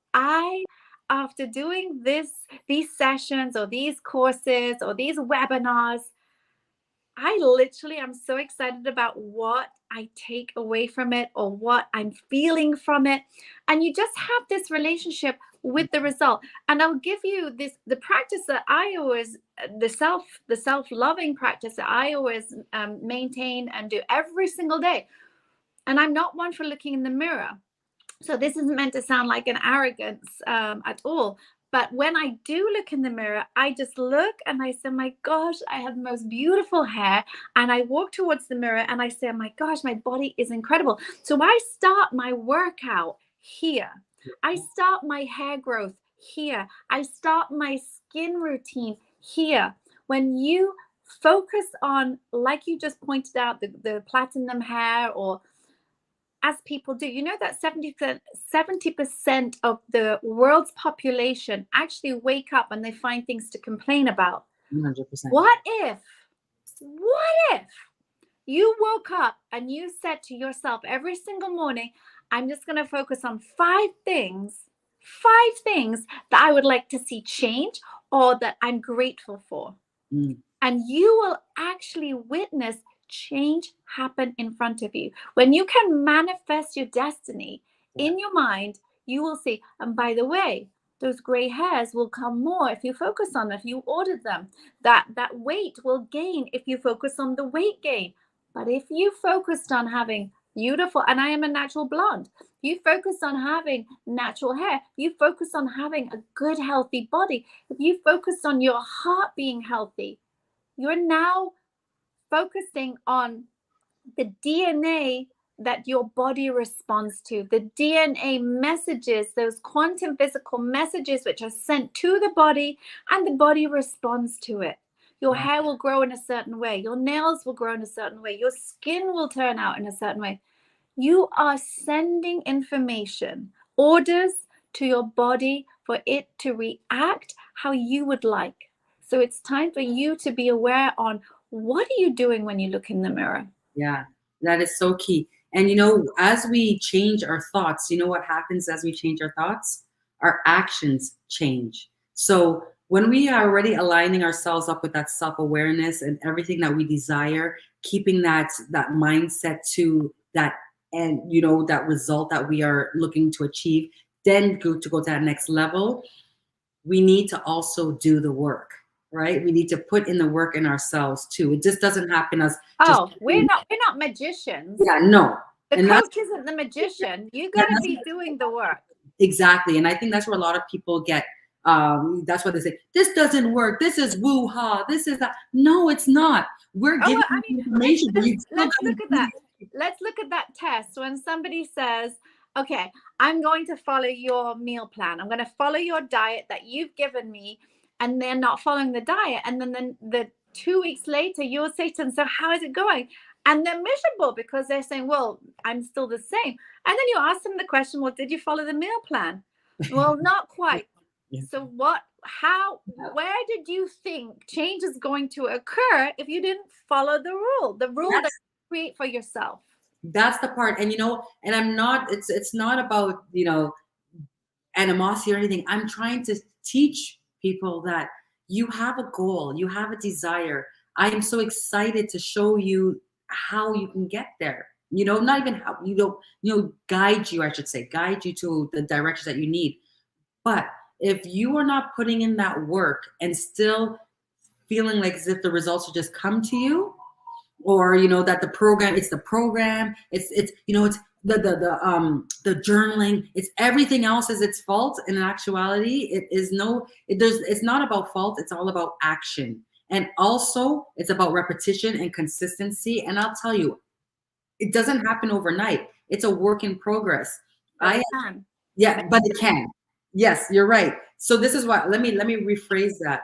after doing these sessions or these courses or these webinars, I literally am so excited about what I take away from it or what I'm feeling from it. And you just have this relationship with the result. And I'll give you the practice that I always, the self-loving practice that I always maintain and do every single day. And I'm not one for looking in the mirror. So this isn't meant to sound like an arrogance at all, But when I do look in the mirror, I just look and I say, my gosh, I have the most beautiful hair. And I walk towards the mirror and I say, my gosh, my body is incredible. So I start my workout here. I start my hair growth here. I start my skin routine here. When you focus on, like you just pointed out, the platinum hair, or as people do, you know that 70% of the world's population actually wake up and they find things to complain about. 100%. What if you woke up and you said to yourself every single morning, I'm just going to focus on 5 things that I would like to see change or that I'm grateful for. And you will actually witness change happen in front of you. When you can manifest your destiny in your mind, you will see, and by the way, those gray hairs will come more if you focus on them, if you order them. That weight will gain if you focus on the weight gain. But if you focused on having beautiful, and I am a natural blonde, you focus on having natural hair, you focus on having a good, healthy body, if you focus on your heart being healthy, you're now focusing on the DNA that your body responds to, the DNA messages, those quantum physical messages which are sent to the body, and the body responds to it. Your hair will grow in a certain way. Your nails will grow in a certain way. Your skin will turn out in a certain way. You are sending information, orders to your body for it to react how you would like. So it's time for you to be aware on, what are you doing when you look in the mirror? Yeah, that is so key. And, you know, as we change our thoughts, you know what happens as we change our thoughts? Our actions change. So when we are already aligning ourselves up with that self-awareness and everything that we desire, keeping that mindset to that, and, you know, that result that we are looking to achieve, then go to that next level, we need to also do the work. Right? We need to put in the work in ourselves too. It just doesn't happen as we're not magicians. Yeah, no. The coach isn't the magician. You got to be doing the work. Exactly. And I think that's where a lot of people get, that's what they say, this doesn't work. This is woo-ha. This is that. No, it's not. We're giving information. Let's look at that. Let's look at that test. When somebody says, okay, I'm going to follow your meal plan. I'm going to follow your diet that you've given me. And they're not following the diet. And then the 2 weeks later, you'll say to them, so how is it going? And they're miserable because they're saying, well, I'm still the same. And then you ask them the question, well, did you follow the meal plan? Well, not quite. So where did you think change is going to occur if you didn't follow the rule that you create for yourself? That's the part. And, you know, and I'm not, it's not about, you know, animosity or anything. I'm trying to teach people that you have a goal, you have a desire. I am so excited to show you how you can get there. You know, not even how, guide you, I should say, guide you to the direction that you need. But if you are not putting in that work and still feeling like as if the results will just come to you, or, you know, that the program, it's the journaling, it's everything else is its fault. And in actuality, it's not about fault. It's all about action. And also it's about repetition and consistency. And I'll tell you, it doesn't happen overnight. It's a work in progress. But it can. Yes, you're right. So this is what, let me rephrase that.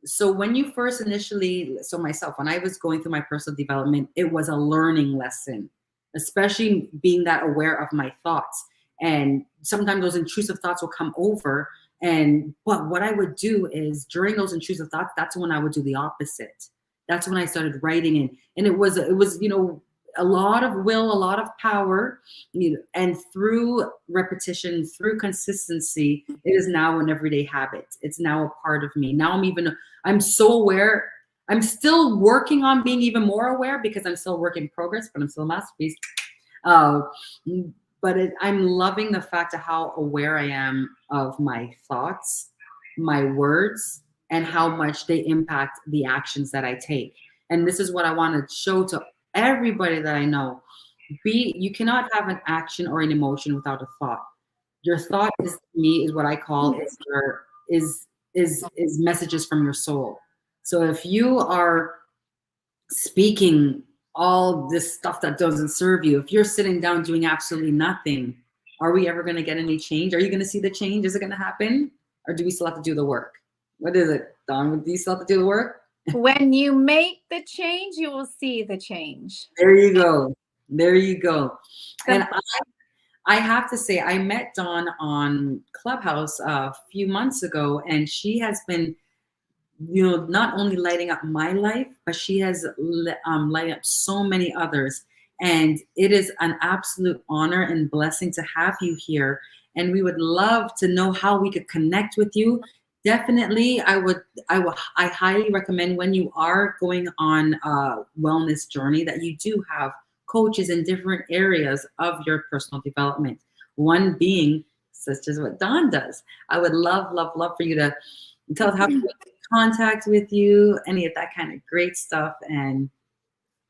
So when you first myself, when I was going through my personal development, it was a learning lesson, especially being that aware of my thoughts. And sometimes those intrusive thoughts will come over. But what I would do is during those intrusive thoughts, that's when I would do the opposite. That's when I started writing. And it was, you know, a lot of will, a lot of power, you know, and through repetition, through consistency, it is now an everyday habit. It's now a part of me. Now I'm so aware. I'm still working on being even more aware because I'm still a work in progress, but I'm still a masterpiece. But I'm loving the fact of how aware I am of my thoughts, my words, and how much they impact the actions that I take. And this is what I want to show to everybody that I know. You cannot have an action or an emotion without a thought. Your thought is what I call is messages from your soul. So if you are speaking all this stuff that doesn't serve you, if you're sitting down doing absolutely nothing, are we ever going to get any change? Are you going to see the change? Is it going to happen? Or do we still have to do the work? What is it, Dawn? Do you still have to do the work? When you make the change, you will see the change. There you go. There you go. And I have to say, I met Dawn on Clubhouse a few months ago, and she has been, you know, not only lighting up my life, but she has lighted up so many others. And it is an absolute honor and blessing to have you here. And we would love to know how we could connect with you. Definitely, I highly recommend when you are going on a wellness journey that you do have coaches in different areas of your personal development. One being such as what Dawn does. I would love, love, love for you to tell us how to get in contact with you, any of that kind of great stuff. And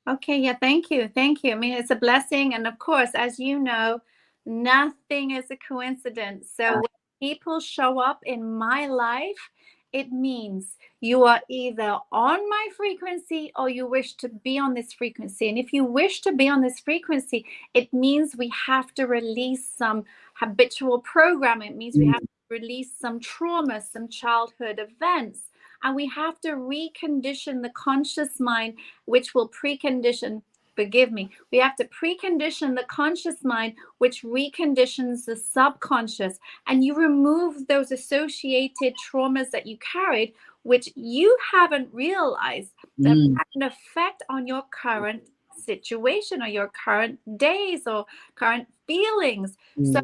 okay, yeah, thank you. Thank you. I mean, it's a blessing. And of course, as you know, nothing is a coincidence. So when people show up in my life, it means you are either on my frequency or you wish to be on this frequency. And if you wish to be on this frequency, it means we have to release some habitual programming. It means we have to release some trauma, some childhood events. And we have to recondition the conscious mind, which will precondition, forgive me, we have to precondition the conscious mind, which reconditions the subconscious. And you remove those associated traumas that you carried, which you haven't realized that have an effect on your current situation or your current days or current feelings. So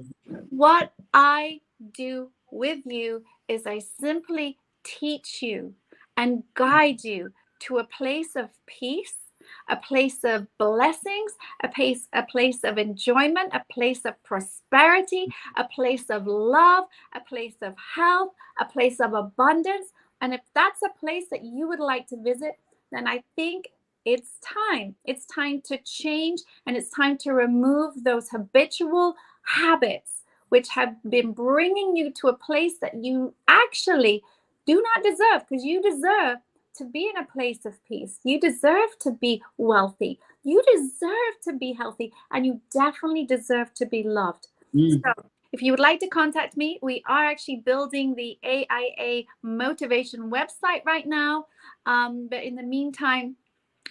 what I do with you is I simply teach you and guide you to a place of peace, a place of blessings, a place of enjoyment, a place of prosperity, a place of love, a place of health, a place of abundance. And if that's a place that you would like to visit, then I think it's time. It's time to change, and it's time to remove those habitual habits which have been bringing you to a place that you actually do not deserve, because you deserve to be in a place of peace. You deserve to be wealthy. You deserve to be healthy, and you definitely deserve to be loved. So if you would like to contact me, we are actually building the AIA motivation website right now. But in the meantime,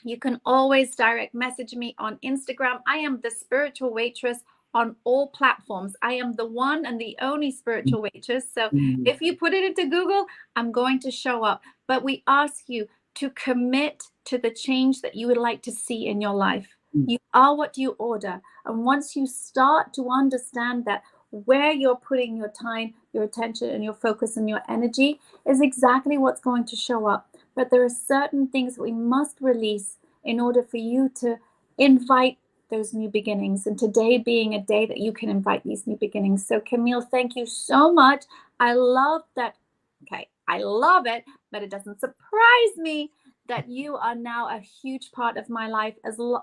you can always direct message me on Instagram. I am the Spiritual Waitress on all platforms. I am the one and the only spiritual waitress. So if you put it into Google, I'm going to show up. But we ask you to commit to the change that you would like to see in your life. You are what you order. And once you start to understand that, where you're putting your time, your attention, and your focus and your energy is exactly what's going to show up. But there are certain things that we must release in order for you to invite those new beginnings, and today being a day that you can invite these new beginnings. So Camille, thank you so much. I love that. Okay, I love it, but it doesn't surprise me that you are now a huge part of my life,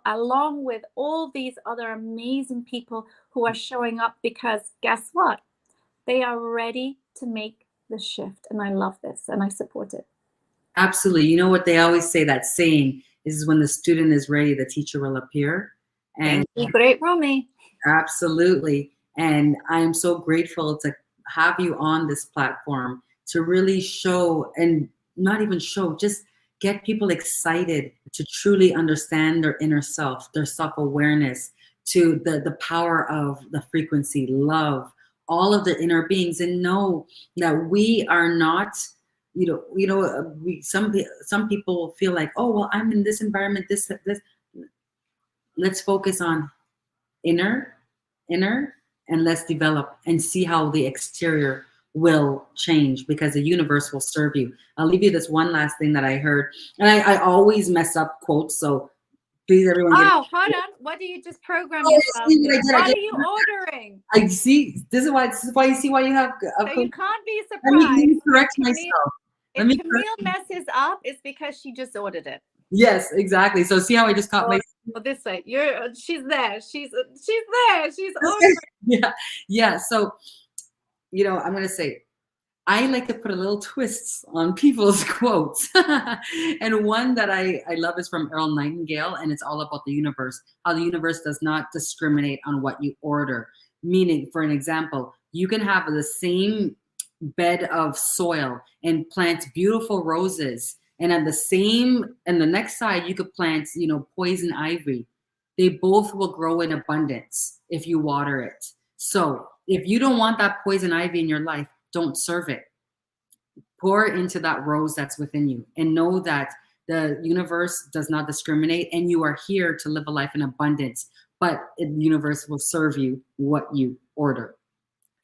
along with all these other amazing people who are showing up, because guess what? They are ready to make the shift, and I love this and I support it. Absolutely. You know what they always say, that saying is, when the student is ready, the teacher will appear. And Great, Romy. Absolutely. And I'm so grateful to have you on this platform to really show, and not even show, just get people excited to truly understand their inner self, their self-awareness, to the power of the frequency, love, all of the inner beings, and know that we are not, some people feel like, oh, well, I'm in this environment, this. Let's focus on inner, and let's develop and see how the exterior will change, because the universe will serve you. I'll leave you this one last thing that I heard, and I always mess up quotes, so please, everyone. Oh, hold on. What do you just program yourself? What are you ordering? I see. This is why you see why you have. So you can't be surprised. Let me correct myself. If Camille messes up, it's because she just ordered it. Yes, exactly. So see how I just caught myself. Well, this way, she's there. She's there. She's ordering. Yeah. So, I'm gonna say, I like to put a little twists on people's quotes. And one that I love is from Earl Nightingale, and it's all about the universe, how the universe does not discriminate on what you order. Meaning, for an example, you can have the same bed of soil and plant beautiful roses. And on the next side, you could plant, poison ivy. They both will grow in abundance if you water it. So if you don't want that poison ivy in your life, don't serve it. Pour into that rose that's within you and know that the universe does not discriminate and you are here to live a life in abundance, but the universe will serve you what you order.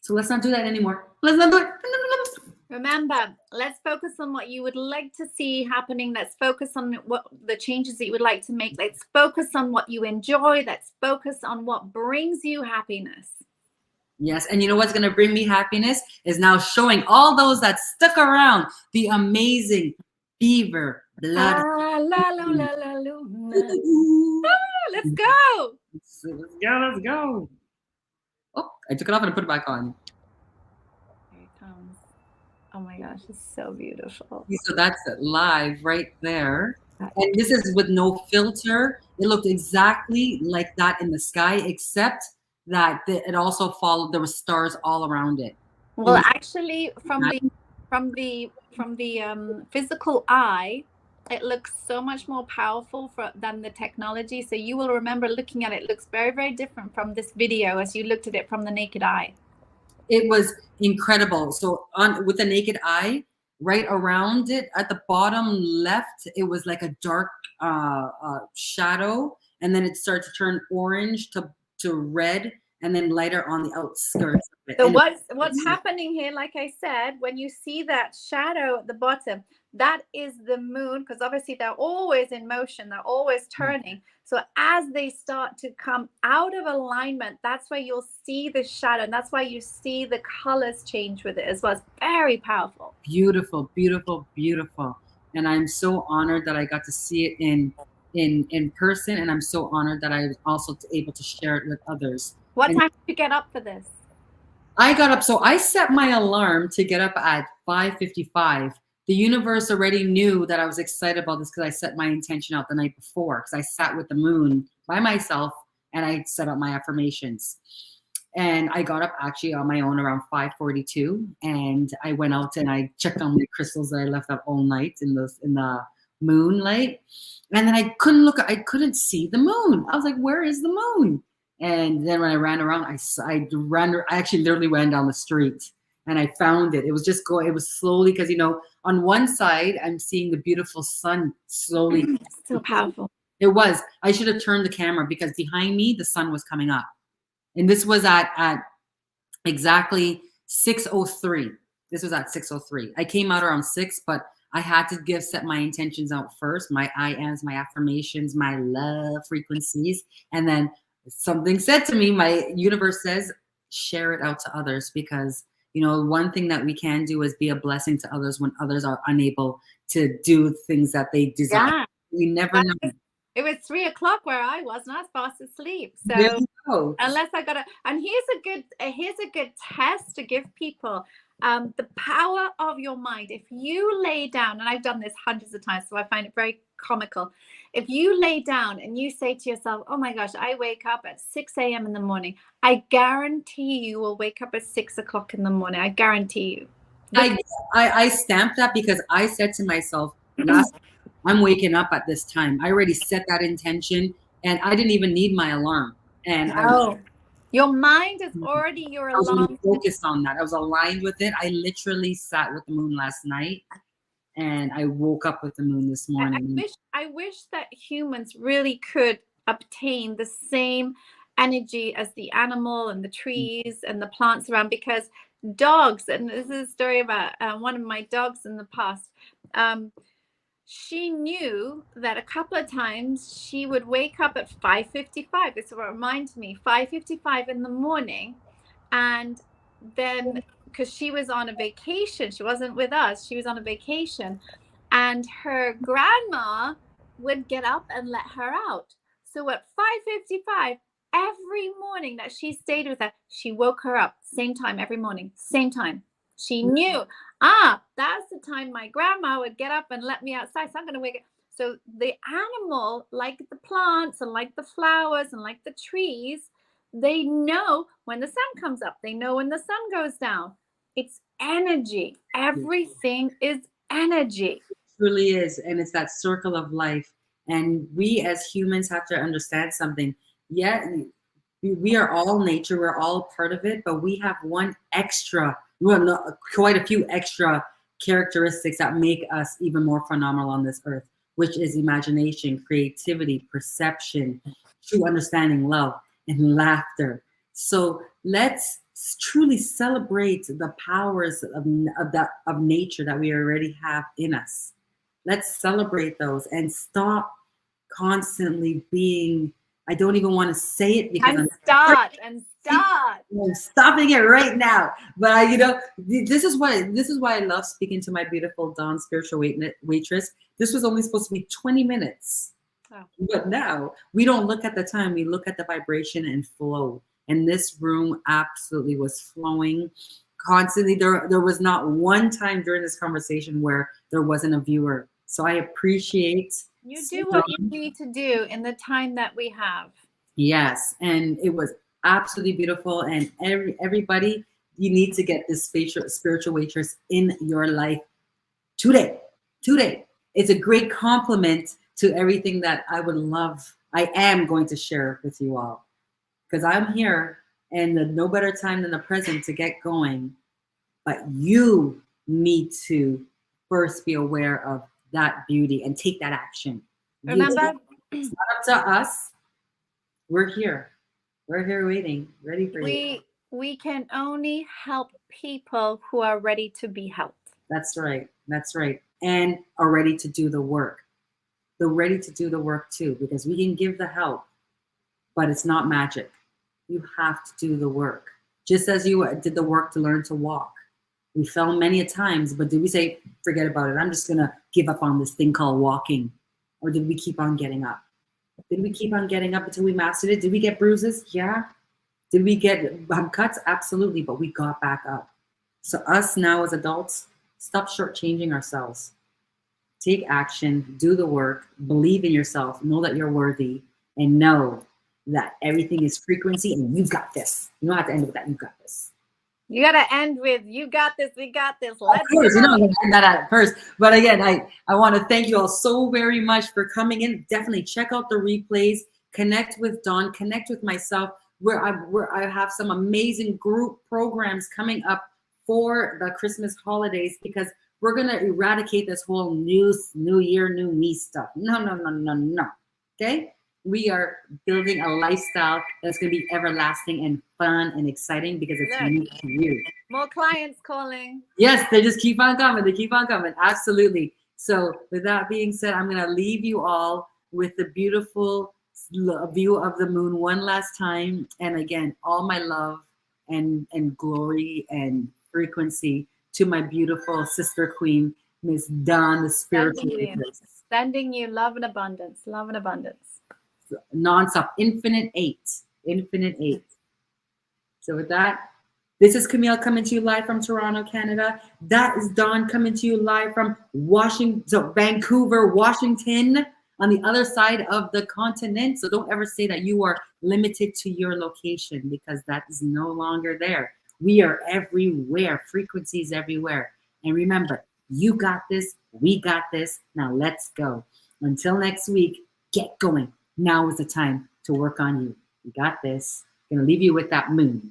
So let's not do that anymore. Let's not do it. Remember, let's focus on what you would like to see happening. Let's focus on what the changes that you would like to make. Let's focus on what you enjoy. Let's focus on what brings you happiness. Yes, and you know what's going to bring me happiness is now showing all those that stuck around the amazing beaver blood. Let's go. Let's go. Oh, I took it off and I put it back on. Here it comes. Oh my gosh, it's so beautiful. So that's it, live right there. And this is with no filter. It looked exactly like that in the sky, except that it also followed, there were stars all around it. Well, actually, from the physical eye, it looks so much more powerful than the technology. So you will remember looking at it. It looks very, very different from this video as you looked at it from the naked eye. It was incredible. So with the naked eye, right around it at the bottom left, it was like a dark shadow, and then it started to turn orange to red, and then lighter on the outskirts of it. So what's happening here, like I said, when you see that shadow at the bottom, that is the moon, because obviously they're always in motion, they're always turning. So as they start to come out of alignment, that's where you'll see the shadow, and that's why you see the colors change with it as well. It's very powerful. Beautiful, beautiful, beautiful. And I'm so honored that I got to see it in person, and I'm so honored that I was also able to share it with others. What time did you get up for this? I got up, so I set my alarm to get up at 5:55. The universe already knew that I was excited about this because I set my intention out the night before, because I sat with the moon by myself and I set up my affirmations. And I got up actually on my own around 5:42, and I went out and I checked on my crystals that I left up all night in the moonlight. And then I couldn't see the moon. I was like, where is the moon? And then when I ran around, I actually literally ran down the street and I found it. It was just it was slowly, because, on one side, I'm seeing the beautiful sun slowly. So powerful. It was. I should have turned the camera because behind me, the sun was coming up. And this was at exactly 6:03. This was at 6:03. I came out around 6, but I had to set my intentions out first, my I ams, my affirmations, my love frequencies. And then something said to me, my universe says, share it out to others, because one thing that we can do is be a blessing to others when others are unable to do things that they desire. Yeah. You never know. It was 3 o'clock where I was, and I was fast asleep. So unless I got and here's a good test to give people. The power of your mind. If you lay down, and I've done this hundreds of times, so I find it very comical. If you lay down and you say to yourself, oh my gosh, I wake up at 6 a.m. in the morning, I guarantee you will wake up at 6 o'clock in the morning. I guarantee you. I stamped that because I said to myself, I'm waking up at this time. I already set that intention, and I didn't even need my alarm. And your mind is already your alarm. I was focused on that. I was aligned with it. I literally sat with the moon last night, and I woke up with the moon this morning. I wish that humans really could obtain the same energy as the animal and the trees and the plants around, because dogs, and this is a story about one of my dogs in the past. She knew that a couple of times she would wake up at 5:55. This is what reminded me, 5:55 in the morning. And then, because she was on a vacation, she wasn't with us, she was on a vacation, and her grandma would get up and let her out. So at 5:55, every morning that she stayed with her, she woke her up, same time every morning, same time. She knew, that's the time my grandma would get up and let me outside. So I'm going to wake up. So the animal, like the plants and like the flowers and like the trees, they know when the sun comes up. They know when the sun goes down. It's energy. Everything is energy. It truly is. And it's that circle of life. And we as humans have to understand something. Yeah, we are all nature. We're all part of it. But we have one extra, quite a few extra characteristics that make us even more phenomenal on this earth, which is imagination, creativity, perception, true understanding, love, and laughter. So let's truly celebrate the powers of nature that we already have in us. Let's celebrate those and stop constantly being, I don't even want to say it because I'm stopping it right now. But this is why I love speaking to my beautiful Dawn spiritual waitress. This was only supposed to be 20 minutes. Oh. But now we don't look at the time, we look at the vibration and flow. And this room absolutely was flowing constantly. There was not one time during this conversation where there wasn't a viewer. So I appreciate you do what you need to do in the time that we have. Yes, and it was absolutely beautiful. And everybody, you need to get this spiritual waitress in your life today. It's a great compliment to everything that I am going to share with you all. Because I'm here, and no better time than the present to get going. But you need to first be aware of that beauty and take that action. Remember, it's not up to us. We're here. We're here waiting, ready for you. We can only help people who are ready to be helped. That's right. And are ready to do the work. They're ready to do the work too, because we can give the help, but it's not magic. You have to do the work. Just as you did the work to learn to walk. We fell many a times, but did we say, forget about it, I'm just going to give up on this thing called walking? Or did we keep on getting up? Did we keep on getting up until we mastered it? Did we get bruises? Yeah. Did we get cuts? Absolutely, but we got back up. So us now as adults, stop shortchanging ourselves. Take action, do the work, believe in yourself, know that you're worthy, and know that everything is frequency and you've got this. You don't have to end with that, you've got this. You got to end with, you got this, we got this. Of course, I'm going to end that at first. But again, I want to thank you all so very much for coming in. Definitely check out the replays, connect with Dawn, connect with myself, where I have some amazing group programs coming up for the Christmas holidays, because we're going to eradicate this whole new year, new me stuff. No. Okay? We are building a lifestyle that's going to be everlasting and fun and exciting because it's unique to you. More clients calling. Yes, they just keep on coming. They keep on coming. Absolutely. So with that being said, I'm going to leave you all with the beautiful view of the moon one last time. And again, all my love and glory and frequency to my beautiful sister queen, Miss Dawn, the spiritual waitress. Sending you love and abundance, love and abundance. Non-stop, infinite eight. So with that, this is Camille coming to you live from Toronto, Canada. That is Dawn coming to you live from Vancouver, Washington, on the other side of the continent. So don't ever say that you are limited to your location, because that is no longer there. We are everywhere, frequencies everywhere. And remember, you got this, we got this. Now let's go. Until next week, get going. Now is the time to work on you. You got this. I'm going to leave you with that moon.